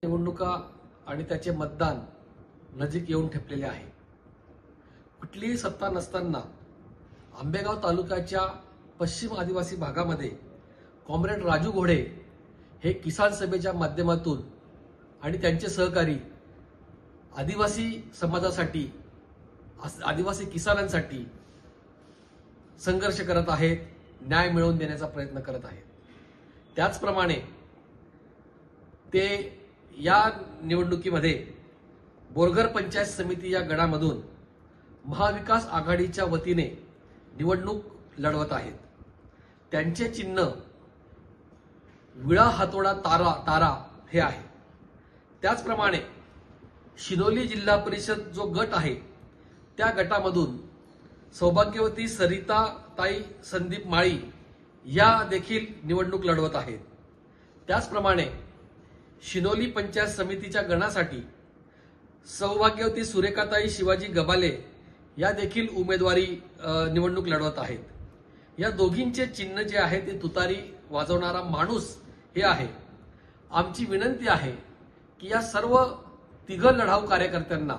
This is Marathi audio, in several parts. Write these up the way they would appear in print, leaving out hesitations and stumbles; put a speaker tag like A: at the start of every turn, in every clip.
A: निवडणुका आणि त्याचे मतदान नजीक येऊन ठेपलेले आहे। कुठलीही सत्ता नसताना आंबेगाव तालुक्याच्या पश्चिम आदिवासी भागामध्ये कॉम्रेड राजू घोडे हे किसान सभेच्या माध्यमातून आणि त्यांचे सहकारी आदिवासी समाजासाठी, आदिवासी किसानांसाठी संघर्ष करत आहेत, न्याय मिळवून देण्याचा प्रयत्न करत आहेत। त्याचप्रमाणे ते या निवडणुकीमध्ये बोरघर पंचायत समिती या गणामधून महाविकास आघाडीच्या वतीने निवडणूक लढवत आहेत। त्यांचे चिन्ह विळा हातोडा तारा हे आहे। त्याचप्रमाणे शिनोली जिल्हा परिषद जो गट आहे त्या गटामधून सौभाग्यवती सरिता ताई संदीप माळी या देखील निवडणूक लढवत आहेत। त्याचप्रमाणे शिनोली पंचायत समितीच्या गणासाठी सौभाग्यवती सुरेखाताई शिवाजी गबाले या देखील उमेदवारी निवडणूक लढवत आहेत। या दोघींचे चिन्ह जे आहे ते तुतारी वाजवणारा माणूस हे आहे। आमची विनंती आहे की या सर्व तिघ लढाऊ कार्यकर्त्यांना,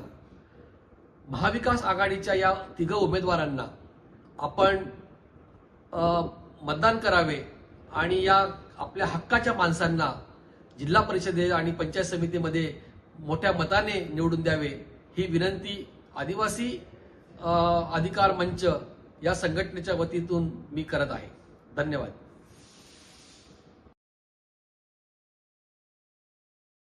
A: महाविकास आघाडीच्या या तिघ उमेदवारांना आपण मतदान करावे आणि या आपल्या हक्काच्या माणसांना जिल्हा परिषदे आणि पंचायत समितीमध्ये मोठ्या मताने निवडून द्यावे ही विनंती आदिवासी अधिकार मंच या संघटनेच्या वतीतून मी करत आहे। धन्यवाद।